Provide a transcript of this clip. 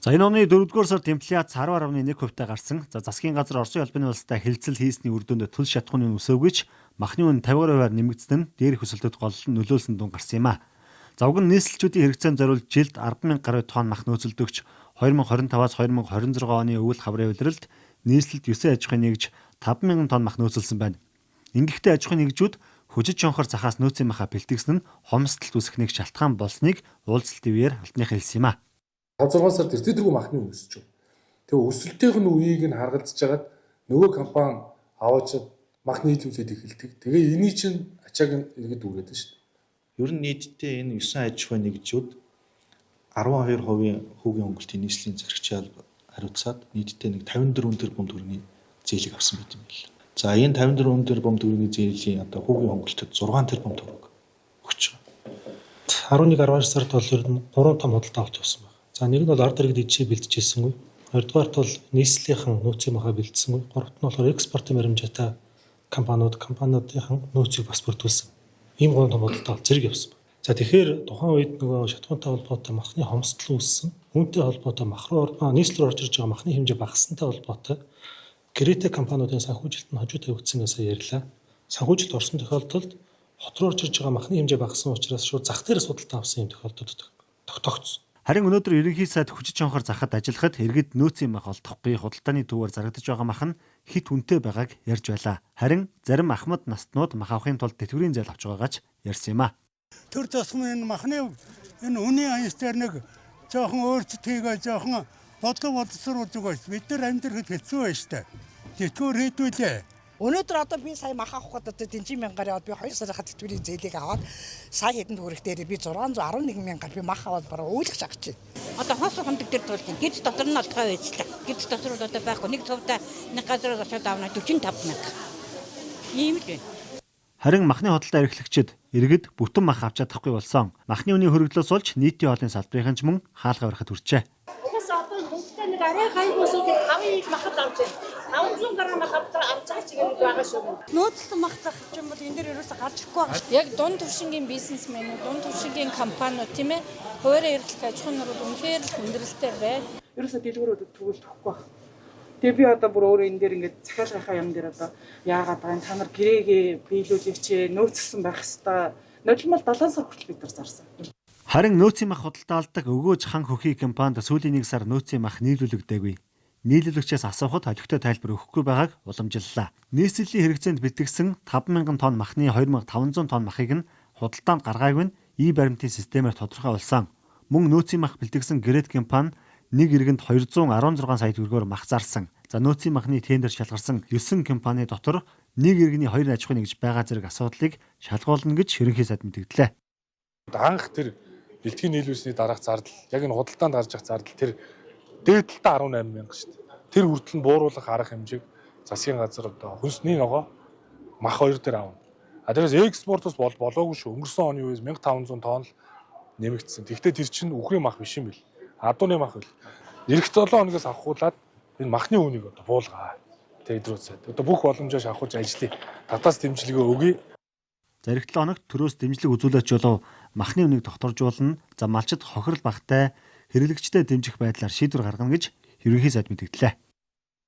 За энэ оны 4-р сард инфляц 10.1%-тай гарсан. За засгийн газар Оросын албаны улстай хэлэлцэл хийсний үр дүнд төлс шатхууны үн өсөөгүйч махны үн 50%-аар нэмэгдсэн нь дээрх өсөлтөд гол нөлөөлсөн дүн гарсан юм а. За уг нь нийслэлчүүдийн хэрэгцээнд зориулж жилд 10,000 гаруй тонн мах нөөцөлдөгч 2025-аас 2026 оны өвөл хаврын улиралд нийслэлд 9 аж ахуйн нэгж 5,000 тонн мах нөөцөлсөн байна. Ингэхдээ аж ахуйн нэгжүүд хүчит чонхор захаас нөөцийн махаа бэлтгэсэн нь хомсдолт үүсгэхнийг шалтгаан болсныг уулзалт ивээр албаныхан хэлсэн юм а. 5-6 сард тэртэргүй махны үн өсөж байна. Тэгээ өсөлтийн үеийг нь харгалзаж хагаад нөгөө компани аваачаад мах нийлүүлээд эхэлдэг. Тэгээ эний чинь ачааг нь иргэд үүрээд байна шүү дээ. Ер нь нийтдээ энэ 9 аж ахуйн нэгжүүд 12% хүүгийн хөнгөлтийн нийслэлийн захирагчаар хариуцаад нийтдээ нэг 54 тэрбум төгрөгийн зээлийг авсан байт юм байна. За энэ 54 тэрбум төгрөгийн зээлийн одоо хүүгийн хөнгөлтөд 6 тэрбум төгрөг өгч байгаа. 11-12 сард бол ер нь 3 том худалдаа авалт явсан байна. За нэг нь бол ард иргэд ижээ бэлдчихээсэнгүй. Хоёрдугаарт бол нийслэлийнхэн нөөцийн махаа бэлдсэнгүй. Гуравт нь болохоор экспортын баримжаатай компаниудынхан нөөцийг бас бүрдүүлсэн. Ийм гол том худалдаа авалт зэрэг явсан байна. За тэгэхээр тухайн үед нөгөө шатхуунтай холбоотой махны хомсдол үүссэн. Үүнтэй холбоотой мах руу нийслэл рүү орж ирж байгаа махны хэмжээ багассантай холбоотой Гэрээтэй компаниудын санхүүжилт нь хожуу тавигдсан гэсэн ярьлаа. Санхүүжилт орсон тохиолдолд хот руу орж ирж байгаа махны хэмжээ багассан учраас шууд зах дээрээс худалдаа авсан юм тохиолдолд тогтоогдсон. Харин өнөөдөр ерөнхий сайд хүчит чонхор захад ажиллахад иргэд нөөцийн мах олдохгүй худалдааны төвөөр зарагдаж байгаа мах нь хит үнэтэй байгааг ярьж байлаа. Харин зарим ахмад настнууд мах авахын тулд тэтгэврийн зээл авч байгаагач ярьсан юм а. Төр тосгон энэ махны энэ үнийн анс дээр нэг жоохон өөрчлөлт хийгээ жоохон бодлогоосруулж байгаа. Бид нар амьдрахад хэцүү байна штэ. Тэтгэвэр хийдүүлээ. Өнөөдөр одоо би сая мах авах гэдэг дэнжин мянгаар яваад би 2 сарын тэтгэврийн зээлийг аваад сая хэдэн төгрөг дээр би 611 мянгаар би мах аваад бараа өөлгч авах чинь. Одоо хос хондог дээр туулдаг. Гэд дотор нь олдгоо байцлаа. Гэд дотор нь одоо байхгүй. Нэг цувда нэг газар очоод авна 45 мянга. Ийм л байна. Харин махны хөдөлთა эрхлэгчид иргэд бүтэн мах авч чадахгүй болсон. Махны үнийн хөргөлөөс олж нийтийн хоолны салбарын ч мөн хаалга барихад хүрчээ. Угаас одоо хүнстэй нэг арай хайгуусууд 5 махад авч байна. 500 г мах авч байгаа ч юм байгаа шүү. Нөөцлөн мах зах ч юм бол энэ дээр ерөөсө гарч ирэхгүй байгаа. Яг дунд түвшингийн бизнесмэнүүд, дунд түвшингийн компаниуд тийм ээ хуваарь эрхлэх аж ахуйн нурууд үнэхээр л хүндрэлтэй байна. Ерөөсө дэлгүүрүүдэд тэгвэл тахгүй байна. Тэгээ би одоо бүр өөрөө энэ дээр ингээд захиалгынхаа юм дээр одоо яагаад байгаа та нар гэрээгээ биелүүлээч нөөцлсөн байх хэвээр нулимал 7 сар хүртэл бид нар зарсан. Харин нөөцийн мах худалдаалдаг өгөөж хан хөхий компанид сүүлийн 1 сар нөөцийн мах нийлүүлэгдээгүй. Нийлүүлэгчээс асуухад олигтой тайлбар өгөхгүй байгааг уламжиллаа. Нийслэлийн хэрэгцээнд бэлтгэсэн 5,000 тонн махны 2,500 тонн махыг нь худалдаанд гаргаагүй нь баримтын системээр тодорхой болсон. Мөн нөөцийн мах бэлтгэсэн Гэрээт компани нэг иргэнд 216 сая төгрөгөөр мах зарсан. За нөөцийн махны тендер шалгарсан 9 компани дотор нэг иргэний 2 аж ахуйн нэгж байгаа зэрэг асуудлыг шалгуулна гэж ерөнхий сайд мэдгдлээ. Анх тэр бэлтгэн нийлүүлсний дараах зардал яг энэ худалдаанд гарч ирэх зардал тэр дээд талдаа 18 мянга шүү дээ. Тэр хүртэл нь бууруулах арга хэмжээг засгийн газар одоо хүнсний ногоо мах 2 дээр авна. Тэрээс экспортоос болоогүй шүү. Өнгөрсөн оны үеэс 1500 тонн л нэмэгдсэн. Тэгвэл тэр чинь үхрийн мах биш юм бэл. Адууны мах бэл. Ирэх 7 хоногоос авахгуулаад энэ махны үнийг одоо буулгаа. Тэгээ идрүүд сайд. Одоо бүх боломжоо шавхуулж ажиллая. Татаас дэмжлэгээ өгье. За эх 7 хоногт төрөөс дэмжлэг үзүүлээч болов махны үнийг докторжуулна. За малчид хохирол багтай хэрэглэгчтэй дэмжих байдлаар шийдвэр гаргана гэж ерөнхий сайд мэдгдлээ.